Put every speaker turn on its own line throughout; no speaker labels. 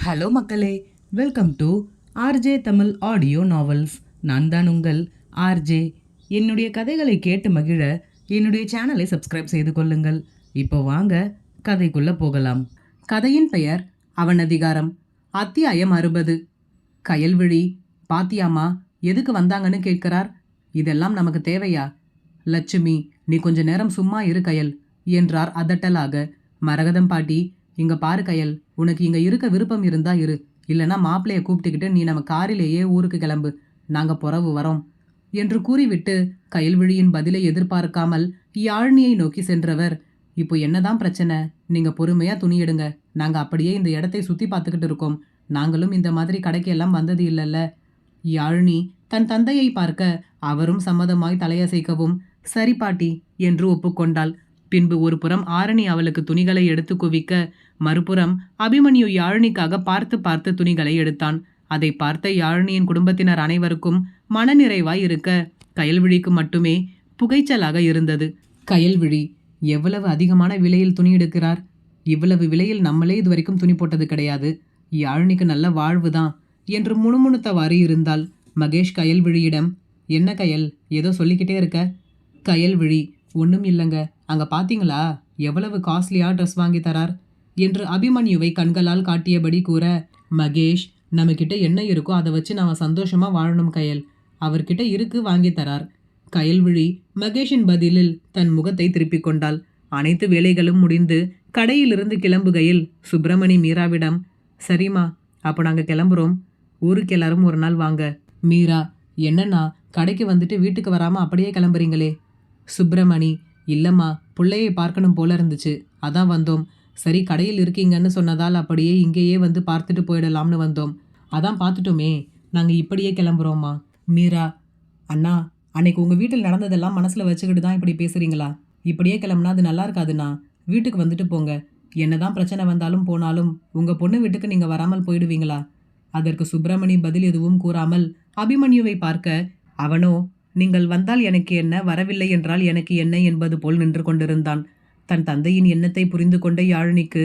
Hello மக்களே, welcome to RJ Tamil audio novels. நான் தான் உங்கள் ஆர்ஜே. என்னுடைய கதைகளை கேட்டு மகிழ என்னுடைய சேனலை சப்ஸ்கிரைப் செய்து கொள்ளுங்கள். இப்போ வாங்க கதைக்குள்ள போகலாம். கதையின் பெயர் அவனதிகாரம், அத்தியாயம் 60. கயல்விழி, பாத்தியாமா எதுக்கு வந்தாங்கன்னு கேட்கிறார். இதெல்லாம் நமக்கு தேவையா? லட்சுமி, நீ கொஞ்ச நேரம் சும்மா இரு கயல் என்றார் அதட்டலாக. மரகதம் பாட்டி, இங்க பாரு கயல், உனக்கு இங்க இருக்க விருப்பம் இருந்தா இரு, இல்லைன்னா மாப்பிள்ளைய கூப்பிட்டுக்கிட்டு நீ நம்ம காரிலேயே ஊருக்கு கிளம்பு, நாங்க புறவு வரோம் என்று கூறிவிட்டு கயல்விழியின் பதிலை எதிர்பார்க்காமல் யாழினியை நோக்கி சென்றவர், இப்போ என்னதான் பிரச்சனை? நீங்க பொறுமையா துணி எடுங்க, நாங்க அப்படியே இந்த இடத்தை சுத்தி பார்த்துக்கிட்டு இருக்கோம். நாங்களும் இந்த மாதிரி கடைக்கு எல்லாம் வந்தது இல்லைல்ல. யாழினி தன் தந்தையை பார்க்க அவரும் சம்மதமாய் தலையசைக்கவும் சரி பாட்டி என்று ஒப்புக்கொண்டாள். பின்பு ஒரு புறம் ஆரணி அவளுக்கு துணிகளை எடுத்து குவிக்க, மறுபுறம் அபிமன்யு யாழினிக்காக பார்த்து பார்த்து துணிகளை எடுத்தான். அதை பார்த்த யாழினியின் குடும்பத்தினர் அனைவருக்கும் மனநிறைவாய் இருக்க, கயல்விழிக்கு மட்டுமே புகைச்சலாக இருந்தது. கயல்விழி, எவ்வளவு அதிகமான விலையில் துணி எடுக்கிறார்! இவ்வளவு விலையில் நம்மளே இதுவரைக்கும் துணி போட்டது கிடையாது. யாழினிக்கு நல்ல வாழ்வுதான் என்று முணுமுணுத்தவாறு இருந்தாள். மகேஷ் கயல்விழியிடம், என்ன கயல், ஏதோ சொல்லிக்கிட்டே இருக்க? கயல்விழி, ஒன்றும் இல்லைங்க, அங்கே பார்த்தீங்களா எவ்வளவு காஸ்ட்லியா ட்ரெஸ் வாங்கி தரார் என்று அபிமன்யுவை கண்களால் காட்டியபடி கூற, மகேஷ், நம்மக்கிட்ட என்ன இருக்கோ அதை வச்சு நாம சந்தோஷமா வாழணும் கயல், அவர்கிட்ட இருக்கு வாங்கி தரார். கயல்விழி மகேஷின் பதிலில் தன் முகத்தை திருப்பிக் கொண்டாள். அனைத்து வேலைகளும் முடிந்து கடையிலிருந்து கிளம்புகையில் சுப்பிரமணி மீராவிடம், சரிம்மா, அப்போ நாங்கள் கிளம்புறோம், ஊருக்கு எல்லாரும் ஒரு நாள் வாங்க. மீரா, என்னன்னா கடைக்கு வந்துட்டு வீட்டுக்கு வராமல் அப்படியே கிளம்புறீங்களே? சுப்பிரமணி, இல்லைம்மா, பிள்ளையை பார்க்கணும் போல இருந்துச்சு, அதான் வந்தோம். சரி, கடையில் இருக்கீங்கன்னு சொன்னதால் அப்படியே இங்கேயே வந்து பார்த்துட்டு போயிடலாம்னு வந்தோம். அதான் பார்த்துட்டோமே, நாங்கள் இப்படியே கிளம்புறோம்மா. மீரா, அண்ணா, அன்னைக்கு உங்கள் வீட்டில் நடந்ததெல்லாம் மனசில் வச்சுக்கிட்டு தான் இப்படி பேசுகிறீங்களா? இப்படியே கிளம்புனா அது நல்லா இருக்காதுண்ணா. வீட்டுக்கு வந்துட்டு போங்க. என்னதான் பிரச்சனை வந்தாலும் போனாலும் உங்கள் பொண்ணு வீட்டுக்கு நீங்கள் வராமல் போயிடுவீங்களா? அதற்கு சுப்பிரமணி பதில் எதுவும் கூறாமல் அபிமன்யுவை பார்க்க, அவனோ நீங்கள் வந்தால் எனக்கு என்ன, வரவில்லை என்றால் எனக்கு என்ன என்பது போல் நின்று கொண்டிருந்தான். தன் தந்தையின் எண்ணத்தை புரிந்து கொண்ட யாழினிக்கு,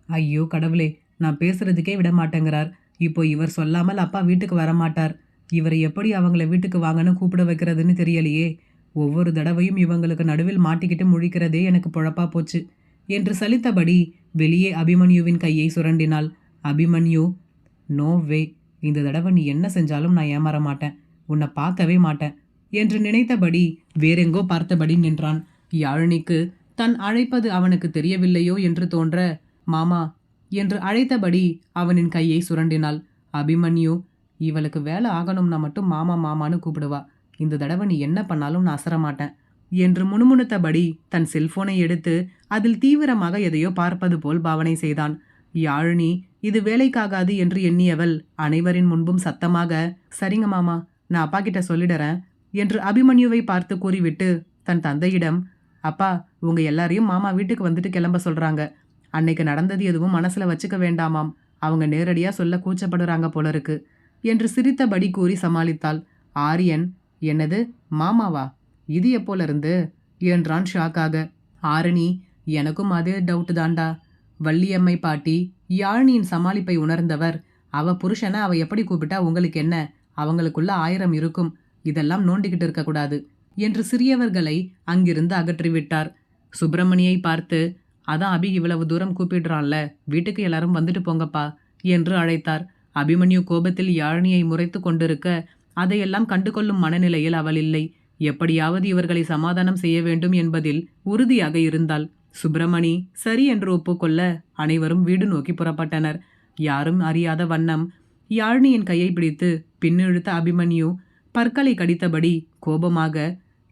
ஐயோ கடவுளே, நான் பேசுறதுக்கே விட மாட்டேங்கிறார். இப்போ இவர் சொல்லாமல் அப்பா வீட்டுக்கு வரமாட்டார். இவரை எப்படி அவங்கள வீட்டுக்கு வாங்கன்னு கூப்பிட வைக்கிறதுன்னு தெரியலையே. ஒவ்வொரு தடவையும் இவங்களுக்கு நடுவில் மாட்டிக்கிட்டு முழிக்கிறதே எனக்கு பொழப்பா போச்சு என்று சலித்தபடி வெளியே அபிமன்யுவின் கையை சுரண்டினாள். அபிமன்யு, நோ வே, இந்த தடவை நீ என்ன செஞ்சாலும் நான் ஏமாற மாட்டேன், உன்னை பார்க்கவே மாட்டேன் என்று நினைத்தபடி வேறெங்கோ பார்த்தபடி நின்றான். யாழினிக்கு தன் அழைப்பது அவனுக்கு தெரியவில்லையோ என்று தோன்ற, மாமா என்று அழைத்தபடி அவனின் கையை சுரண்டினாள். அபிமன்யு, இவளுக்கு வேலை ஆகணும்னா மட்டும் மாமா மாமான்னு கூப்பிடுவா, இந்த தடவை நீ என்ன பண்ணாலும் நான் அசரமாட்டேன் என்று முணுமுணுத்தபடி தன் செல்போனை எடுத்து அதில் தீவிரமாக எதையோ பார்ப்பது போல் பாவனை செய்தான். யாழினி இது வேலைக்காகாது என்று எண்ணியவள் அனைவரின் முன்பும் சத்தமாக, சரிங்க மாமா, நான் அப்பா கிட்ட சொல்லிடுறேன் என்று அபிமன்யுவை பார்த்து கூறிவிட்டு தன் தந்தையிடம், அப்பா, உங்க எல்லாரையும் மாமா வீட்டுக்கு வந்துட்டு கிளம்ப சொல்றாங்க. அன்னைக்கு நடந்தது எதுவும் மனசுல வச்சுக்க வேண்டாமாம், அவங்க நேரடியா சொல்ல கூச்சப்படுறாங்க போல இருக்கு என்று சிரித்தபடி கூறி சமாளித்தாள். ஆரியன், என்னது மாமாவா, இது எப்போல இருந்து என்றான் ஷாக்காக. ஆரணி, எனக்கும் அதே டவுட் தாண்டா. வள்ளியம்மை பாட்டி யாழினியின் சமாளிப்பை உணர்ந்தவர், அவ புருஷனை அவ எப்படி கூப்பிட்டா உங்களுக்கு என்ன, அவங்களுக்குள்ள 1000 இருக்கும், இதெல்லாம் நோண்டிக்கிட்டு இருக்கக்கூடாது என்று சிறியவர்களை அங்கிருந்து அகற்றிவிட்டார். சுப்பிரமணியை பார்த்து, அதான் அபி இவ்வளவு தூரம் கூப்பிடுறான்ல, வீட்டுக்கு எல்லாரும் வந்துட்டு போங்கப்பா என்று அழைத்தார். அபிமன்யு கோபத்தில் யாழினியை முறைத்து கொண்டிருக்க அதையெல்லாம் கண்டுகொள்ளும் மனநிலையில் அவள் இல்லை. எப்படியாவது இவர்களை சமாதானம் செய்ய வேண்டும் என்பதில் உறுதியாக இருந்தாள். சுப்பிரமணி சரி என்று ஒப்புக்கொள்ள அனைவரும் வீடு நோக்கி புறப்பட்டனர். யாரும் அறியாத வண்ணம் யாழினியின் கையை பிடித்து பின்னிழுத்த அபிமன்யு பற்களை கடித்தபடி கோபமாக,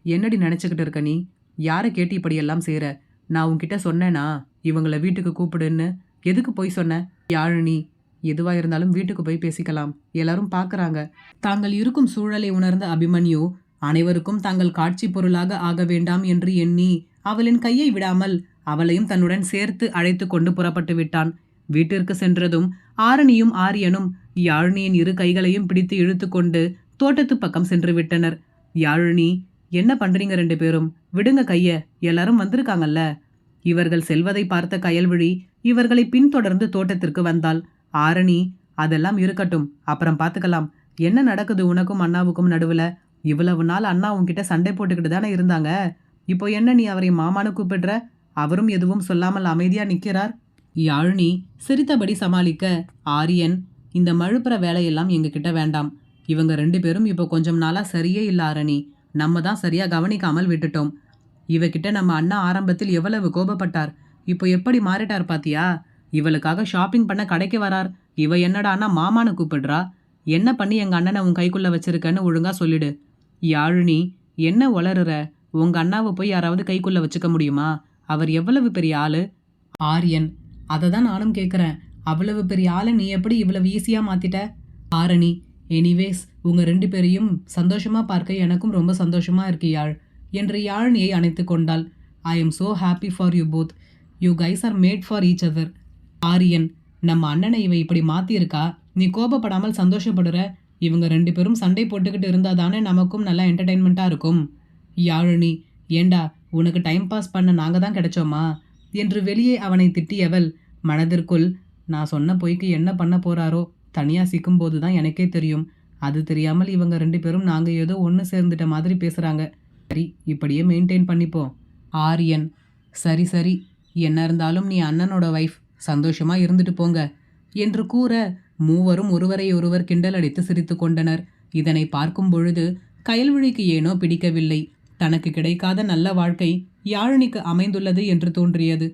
என்னடி நினச்சிக்கிட்டு இருக்க நீ? யாரை கேட்டு இப்படியெல்லாம் செய்கிற? நான் உன்கிட்ட சொன்னேனா இவங்களை வீட்டுக்கு கூப்பிடுன்னு? எதுக்கு போய் சொன்ன? யாழினி, எதுவாக இருந்தாலும் வீட்டுக்கு போய் பேசிக்கலாம், எல்லாரும் பார்க்குறாங்க. தாங்கள் இருக்கும் சூழலை உணர்ந்த அபிமன்யு அனைவருக்கும் தாங்கள் காட்சி பொருளாக ஆக வேண்டாம் என்று எண்ணி அவளின் கையை விடாமல் அவளையும் தன்னுடன் சேர்த்து அழைத்து கொண்டு புறப்பட்டு விட்டான். வீட்டிற்கு சென்றதும் ஆரணியும் ஆரியனும் யாழினியின் இரு கைகளையும் பிடித்து இழுத்து கொண்டு தோட்டத்து பக்கம் சென்று விட்டனர். யாழினி, என்ன பண்றீங்க 2 பேரும், விடுங்க கைய, எல்லாரும் வந்திருக்காங்கல்ல. இவர்கள் செல்வதை பார்த்த கயல்விழி இவர்களை பின்தொடர்ந்து தோட்டத்திற்கு வந்தாள். ஆரணி, அதெல்லாம் இருக்கட்டும், அப்புறம் பார்த்துக்கலாம். என்ன நடக்குது உனக்கும் அண்ணாவுக்கும் நடுவுல? இவ்வளவு நாள் அண்ணா உன்கிட்ட சண்டை போட்டுக்கிட்டு தானே இருந்தாங்க. இப்போ என்ன நீ அவரை மாமான்னு கூப்பிடுற? அவரும் எதுவும் சொல்லாமல் அமைதியா நிற்கிறார். யாழினி சிரித்தபடி சமாளிக்க, ஆரியன், இந்த மழுப்புற வேலையெல்லாம் எங்ககிட்ட வேண்டாம். இவங்க 2 பேரும் இப்போ கொஞ்சம் நாளா சரியே இல்ல ஆரணி. நம்ம தான் சரியா கவனிக்காமல் விட்டுட்டோம். இவகிட்ட நம்ம அண்ணா ஆரம்பத்தில் எவ்வளவு கோபப்பட்டார். இப்போ எப்படி மாறிட்டார் பாத்தியா? இவளுக்காக ஷாப்பிங் பண்ண கடைக்கு வரார். இவ என்னடான்னா மாமான்னு கூப்பிடுறா. என்ன பண்ணி எங்க அண்ணனை உன் கைக்குள்ள வச்சிருக்கன்னு ஒழுங்கா சொல்லிடு. யாழினி, என்ன உளறுற? உங்க அண்ணாவை போய் யாராவது கைக்குள்ள வச்சுக்க முடியுமா? அவர் எவ்வளவு பெரிய ஆளு? ஆரியன், அதை தான் நானும் கேட்குறேன். அவ்வளவு பெரிய ஆளை நீ எப்படி இவ்வளவு ஈஸியா மாத்திட்ட? ஆரணி, எனிவேஸ் உங்க 2 பேரையும் சந்தோஷமா பார்க்க எனக்கும் ரொம்ப சந்தோஷமா இருக்கு யாழ் என்று யாழினியை அணைத்து கொண்டாள். I am so happy for you both. You guys are made for each other. Aryan, நம்ம அண்ணனை இவ இப்படி மாத்திருக்கா. நீ கோபப்படாமல் சந்தோஷப்படுற. இவங்க 2 பேரும் சண்டை போட்டுக்கிட்டு இருந்தா தானே நமக்கும் நல்லா என்டர்டைன்மெண்ட்டா இருக்கும். யாழினி, ஏண்டா உனக்கு டைம் பாஸ் பண்ண நாங்க தான் கிடைச்சோமா என்று வெளியே அவனை திட்டியவள் மனதிற்குள், நான் சொன்ன பொய்க்கு என்ன பண்ண போறாரோ, தனியா சிக்கும்போது தான் எனக்கே தெரியும். அது தெரியாமல் இவங்க 2 பேரும் நாங்க ஏதோ ஒன்று சேர்ந்துட்ட மாதிரி பேசுறாங்க. சரி, இப்படியே மெயின்டைன் பண்ணிப்போம். ஆரியன், சரி சரி, என்ன இருந்தாலும் நீ அண்ணனோட வைஃப், சந்தோஷமா இருந்துட்டு போங்க என்று கூற மூவரும் ஒருவரை ஒருவர் கிண்டல் அடித்து சிரித்து கொண்டனர். இதனை பார்க்கும் பொழுது கயல்விழிக்கு ஏனோ பிடிக்கவில்லை. தனக்கு கிடைக்காத நல்ல வாழ்க்கை யாழினிக்கு அமைந்துள்ளது என்று தோன்றியது.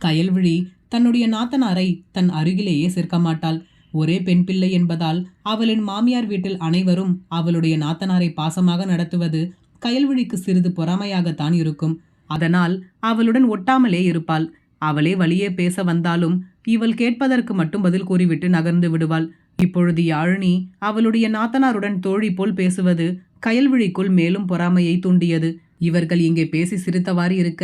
கயல்விழி தன்னுடைய நாத்தனாரை தன் அருகிலேயே சேர்க்க மாட்டாள். ஒரே பெண் பிள்ளை என்பதால் அவளின் மாமியார் வீட்டில் அனைவரும் அவளுடைய நாத்தனாரை பாசமாக நடத்துவது கயல்விழிக்கு சிறிது பொறாமையாகத்தான் இருக்கும். அதனால் அவளுடன் ஒட்டாமலே இருப்பாள். அவளே வழியே பேச வந்தாலும் இவள் கேட்பதற்கு மட்டும் பதில் கூறிவிட்டு நகர்ந்து விடுவாள். இப்பொழுது யாழினி அவளுடைய நாத்தனாருடன் தோழி போல் பேசுவது கயல்விழிக்குள் மேலும் பொறாமையை தூண்டியது. இவர்கள் இங்கே பேசி சிரித்தவாறு இருக்க,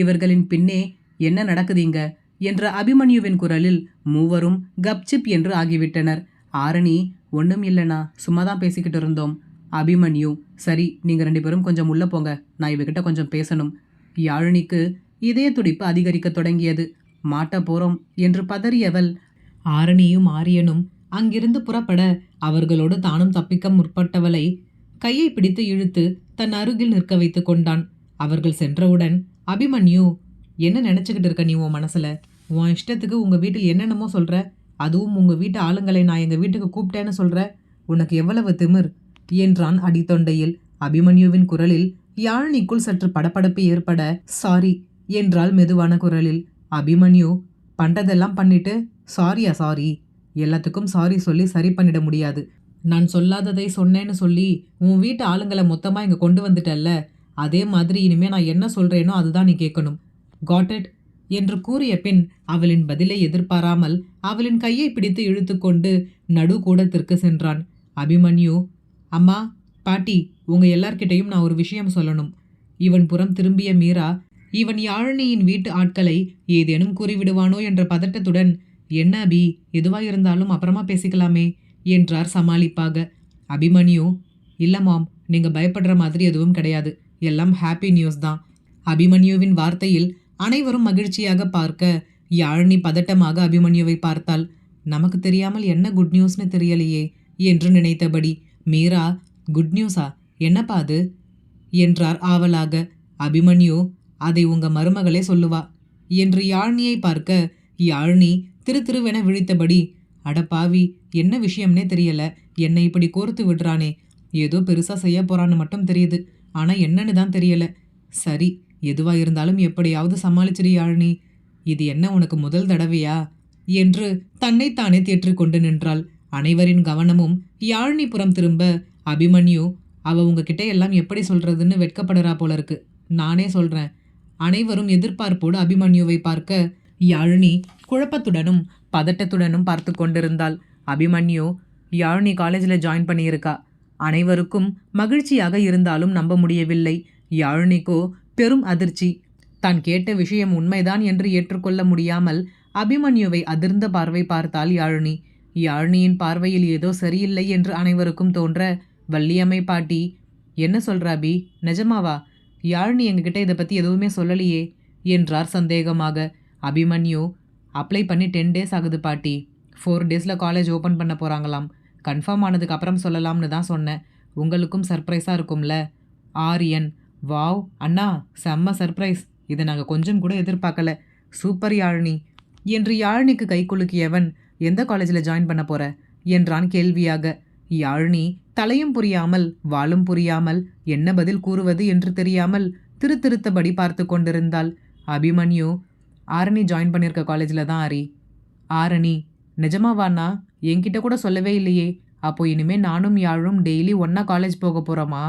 இவர்களின் பின்னே என்ன நடக்குதுங்க என்ற அபிமன்யுவின் குரலில் மூவரும் கப்சிப் என்று ஆகிவிட்டனர். ஆரணி, ஒன்றும் இல்லைண்ணா, சும்மா தான் பேசிக்கிட்டு இருந்தோம். அபிமன்யு, சரி, நீங்க 2 பேரும் கொஞ்சம் உள்ள போங்க, நான் இவகிட்ட கொஞ்சம் பேசணும். யாழினிக்கு இதய துடிப்பு அதிகரிக்க தொடங்கியது. மாட்ட போறோம் என்று பதறியவள் ஆரணியும் ஆரியனும் அங்கிருந்து புறப்பட அவர்களோடு தானும் தப்பிக்க முற்பட்டவளை கையை பிடித்து இழுத்து தன் அருகில் நிற்க வைத்து கொண்டான். அவர்கள் சென்றவுடன், அபிமன்யு, என்ன நினச்சிக்கிட்டு இருக்க நீ உன் மனசில்? உன் இஷ்டத்துக்கு உங்கள் வீட்டில் என்னென்னமோ சொல்கிற. அதுவும் உங்கள் வீட்டு ஆளுங்களை நான் எங்கள் வீட்டுக்கு கூப்பிட்டேன்னு சொல்கிற. உனக்கு எவ்வளவு திமிர் என்றான் அடித்தொண்டையில். அபிமன்யுவின் குரலில் யாழினிக்குள் சற்று படபடப்பு ஏற்பட, சாரி என்றாள் மெதுவான குரலில். அபிமன்யு, பண்றதெல்லாம் பண்ணிட்டு சாரியா? சாரி, எல்லாத்துக்கும் சாரி சொல்லி சரி பண்ணிட முடியாது. நான் சொல்லாததை சொன்னேன்னு சொல்லி உன் வீட்டு ஆளுங்களை மொத்தமாக இங்கே கொண்டு வந்துட்டல்ல, அதே மாதிரி இனிமே நான் என்ன சொல்கிறேனோ அதுதான் நீ கேட்கணும். காட் இட் என்று கூறிய பின் அவளின் பதிலை எதிர்பாராமல் அவளின் கையை பிடித்து இழுத்து கொண்டு நடு கூடத்திற்கு சென்றான். அபிமன்யு, அம்மா, பாட்டி, உங்கள் எல்லார்கிட்டையும் நான் ஒரு விஷயம் சொல்லணும். இவன் புறம் திரும்பிய மீரா, இவன் யாழினியின் வீட்டு ஆட்களை ஏதேனும் கூறிவிடுவானோ என்ற பதட்டத்துடன், என்ன அபி, எதுவாயிருந்தாலும் அப்புறமா பேசிக்கலாமே என்றார் சமாளிப்பாக. அபிமன்யு, இல்லை மாம், நீங்கள் பயப்படுற மாதிரி எதுவும் கிடையாது, எல்லாம் ஹாப்பி நியூஸ் தான். அபிமன்யுவின் வார்த்தையில் அனைவரும் மகிழ்ச்சியாக பார்க்க யாழினி பதட்டமாக அபிமன்யுவை பார்த்தாள். நமக்கு தெரியாமல் என்ன குட் நியூஸ்னு தெரியலையே என்று நினைத்தபடி. மீரா, குட் நியூஸா? என்னப்பா அது என்றார் ஆவலாக. அபிமன்யு, அதை உங்க மருமகளே சொல்லுவா என்று யாழினியை பார்க்க யாழினி திருதிருவென விழித்தபடி, அடப்பாவி, என்ன விஷயம்னே தெரியல, என்னை இப்படி கோர்த்து விடுறானே, ஏதோ பெருசா செய்ய போறான்னு மட்டும் தெரியுது, ஆனா என்னன்னு தான் தெரியல. சரி, எதுவா இருந்தாலும் எப்படியாவது சமாளிச்சிடு யாழினி. இது என்ன உனக்கு முதல் தடவையா என்று தன்னைத்தானே தேற்றிக்கொண்டு நின்றாள். அனைவரின் கவனமும் யாழினி புறம் திரும்ப, அபிமன்யு, அவ உங்ககிட்ட எல்லாம் எப்படி சொல்றதுன்னு வெட்கப்படுறா போல இருக்கு, நானே சொல்றேன். அனைவரும் எதிர்பார்ப்போடு அபிமன்யுவை பார்க்க யாழினி குழப்பத்துடனும் பதட்டத்துடனும் பார்த்து கொண்டிருந்தாள். அபிமன்யு, யாழினி காலேஜில் ஜாயின் பண்ணியிருக்கா. அனைவருக்கும் மகிழ்ச்சியாக இருந்தாலும் நம்ப முடியவில்லை. யாழினிக்கோ பெரும் அதிர்ச்சி. தான் கேட்ட விஷயம் உண்மைதான் என்று ஏற்றுக்கொள்ள முடியாமல் அபிமன்யுவை அதிர்ந்த பார்வை பார்த்தாள் யாழினி. யாழினியின் பார்வையில் ஏதோ சரியில்லை என்று அனைவருக்கும் தோன்ற, வள்ளியம்மை பாட்டி, என்ன சொல்ற அபி, நிஜமாவா? யாழினி எங்ககிட்ட இதை பற்றி எதுவுமே சொல்லலையே என்றார் சந்தேகமாக. அபிமன்யு, அப்ளை பண்ணி 10 days ஆகுது பாட்டி, 4 டேஸில் காலேஜ் ஓப்பன் பண்ண போகிறாங்களாம். கன்ஃபார்ம் ஆனதுக்கு அப்புறம் சொல்லலாம்னு தான் சொன்னேன். உங்களுக்கும் சர்ப்ரைஸாக இருக்கும்ல. ஆரியன்: வாவ் அண்ணா, செம்ம சர்ப்ரைஸ். இதை நாங்கள் கொஞ்சம் கூட எதிர்பார்க்கல. சூப்பர் யாழினி என்று யாழினிக்கு கை குலுக்கியவன், எந்த காலேஜில் ஜாயின் பண்ண போற என்றான் கேள்வியாக. யாழினி தலையும் புரியாமல் வாளும் புரியாமல் என்ன பதில் கூறுவது என்று தெரியாமல் திருத்தபடி பார்த்து கொண்டிருந்தாள். அபிமன்யு: ஆரணி ஜாயின் பண்ணியிருக்க காலேஜில் தான் ஆரி. ஆரணி: நிஜமாவாண்ணா? என்கிட்ட கூட சொல்லவே இல்லையே. அப்போ இனிமே நானும் யாழும் டெய்லி ஒன்றா காலேஜ் போக போகிறோமா?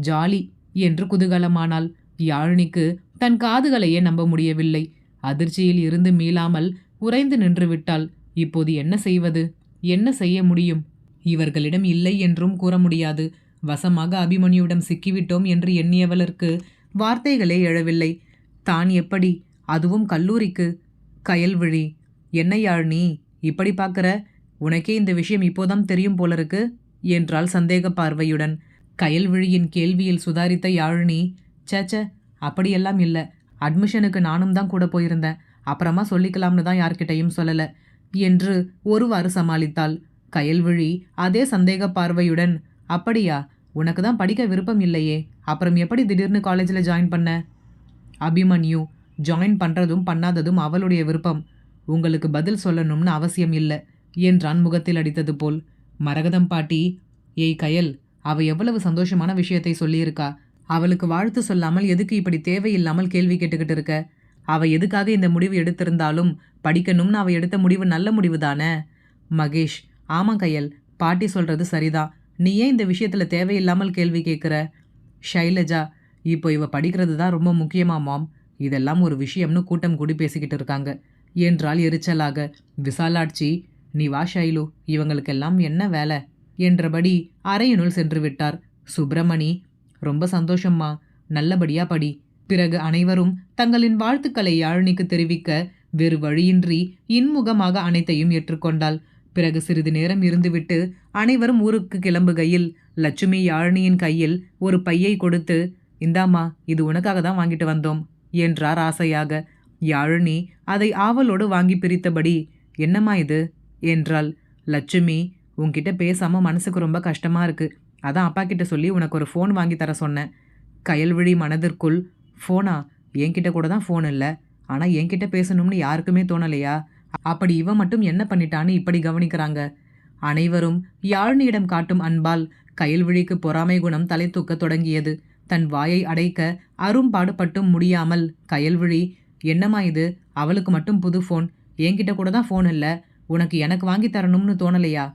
ஜாலி என்று குதூகலமானாள். யாழினிக்கு தன் காதுகளையே நம்ப முடியவில்லை. அதிர்ச்சியில் இருந்து மீளாமல் உறைந்து நின்று விட்டாள். இப்போது என்ன செய்வது? என்ன செய்ய முடியும்? இவர்களிடம் இல்லை என்றும் கூற முடியாது. வசமாக அபிமன்யுவிடம் சிக்கிவிட்டோம் என்று எண்ணியவளருக்கு வார்த்தைகளே எழவில்லை. தான் எப்படி, அதுவும் கல்லூரிக்கு? கயல்விழி: என்ன யாழினி இப்படி பார்க்குற? உனக்கே இந்த விஷயம் இப்போதான் தெரியும் போலருக்கு என்றாள் சந்தேக பார்வையுடன். கயல்விழியின் கேள்வியில் சுதாரித்த யாழினி: சேச்ச, அப்படியெல்லாம் இல்லை. அட்மிஷனுக்கு நானும் தான் கூட போயிருந்தேன். அப்புறமா சொல்லிக்கலாம்னு தான் யார்கிட்டையும் சொல்லலை என்று ஒருவாறு சமாளித்தாள். கயல்விழி அதே சந்தேக பார்வையுடன்: அப்படியா? உனக்கு தான் படிக்க விருப்பம் இல்லையே, அப்புறம் எப்படி திடீர்னு காலேஜில் ஜாயின் பண்ண? அபிமன்யு: ஜாயின் பண்ணுறதும் பண்ணாததும் அவளுடைய விருப்பம். உங்களுக்கு பதில் சொல்லணும்னு அவசியம் இல்லை என்றான் முகத்தில் அடித்தது போல். மரகதம் பாட்டி: ஏய் கயல், அவ எவ்வளவு சந்தோஷமான விஷயத்தை சொல்லியிருக்கா. அவளுக்கு வாழ்த்து சொல்லாமல் எதுக்கு இப்படி தேவையில்லாமல் கேள்வி கேட்டுக்கிட்டு இருக்க? அவ எதுக்காக இந்த முடிவு எடுத்திருந்தாலும் படிக்கணும்னு அவ எடுத்த முடிவு நல்ல முடிவு தானே? மகேஷ்: ஆமாம் கயல், பாட்டி சொல்கிறது சரிதான். நீ ஏன் இந்த விஷயத்தில் தேவையில்லாமல் கேள்வி கேட்குற? ஷைலஜா: இப்போ இவ படிக்கிறது தான் ரொம்ப முக்கியமா மாம். இதெல்லாம் ஒரு விஷயம்னு கூட்டம் கூடி பேசிக்கிட்டு இருக்காங்க என்றால் எரிச்சலாக. விசாலாட்சி: நீ வா ஷைலு, இவங்களுக்கெல்லாம் என்ன வேலை என்றபடி அறையினுள் சென்று விட்டார். சுப்பிரமணி: ரொம்ப சந்தோஷம்மா, நல்லபடியா படி. பிறகு அனைவரும் தங்களின் வாழ்த்துக்களை யாழினிக்கு தெரிவிக்க வேறு வழியின்றி இன்முகமாக அனைத்தையும் ஏற்றுக்கொண்டாள். பிறகு சிறிது நேரம் இருந்துவிட்டு அனைவரும் ஊருக்கு கிளம்புகையில் லட்சுமி யாழினியின் கையில் ஒரு பையை கொடுத்து, இந்தாம்மா, இது உனக்காக தான் வாங்கிட்டு வந்தோம் என்றார் ஆசையாக. யாழினி அதை ஆவலோடு வாங்கி பிரித்தபடி, என்னம்மா இது என்றாள். லட்சுமி: உன்கிட்ட பேசாமல் மனசுக்கு ரொம்ப கஷ்டமாக இருக்கு. அதான் அப்பா கிட்ட சொல்லி உனக்கு ஒரு ஃபோன் வாங்கி தர சொன்னேன். கயல்விழி மனதிற்குள், ஃபோனா? என்கிட்ட கூட தான் ஃபோன் இல்லை. ஆனால் என்கிட்ட பேசணும்னு யாருக்குமே தோணலையா? அப்படி இவன் மட்டும் என்ன பண்ணிட்டான்னு இப்படி கவனிக்கிறாங்க? அனைவரும் யாழினியிடம் காட்டும் அன்பால் கயல்விழிக்கு பொறாமை குணம் தலை தூக்க தொடங்கியது. தன் வாயை அடைக்க அரும்பாடுபட்டும் முடியாமல் கயல்விழி: என்னம்மா இது? அவளுக்கு மட்டும் புது ஃபோன், என்கிட்ட கூட தான் ஃபோன் இல்லை. உனக்கு எனக்கு வாங்கி தரணும்னு தோணலையா?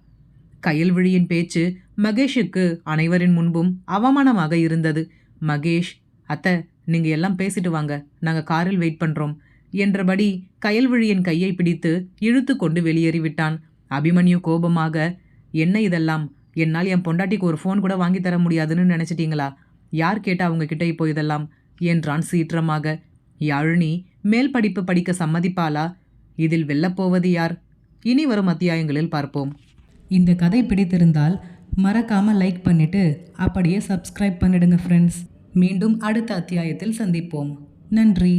கயல்விழியின் பேச்சு மகேஷுக்கு அனைவரின் முன்பும் அவமானமாக இருந்தது. மகேஷ்: அத்தை, நீங்கள் எல்லாம் பேசிட்டு வாங்க, நாங்கள் காரில் வெயிட் பண்ணுறோம் என்றபடி கயல்விழியின் கையை பிடித்து இழுத்து கொண்டு வெளியேறிவிட்டான். அபிமன்யு கோபமாக: என்ன இதெல்லாம்? என்னால் என் பொண்டாட்டிக்கு ஒரு ஃபோன் கூட வாங்கி தர முடியாதுன்னு நினச்சிட்டிங்களா? யார் கேட்டா அவங்க கிட்ட இப்போ இதெல்லாம் என்றான் சீற்றமாக. யாழினி மேல் படிப்பு படிக்க சம்மதிப்பாளா? இதில் வெல்லப்போவது யார்? இனி வரும் அத்தியாயங்களில் பார்ப்போம். இந்த கதை பிடித்திருந்தால் மறக்காமல் லைக் பண்ணிவிட்டு அப்படியே சப்ஸ்கிரைப் பண்ணிடுங்க ஃப்ரெண்ட்ஸ். மீண்டும் அடுத்த அத்தியாயத்தில் சந்திப்போம். நன்றி.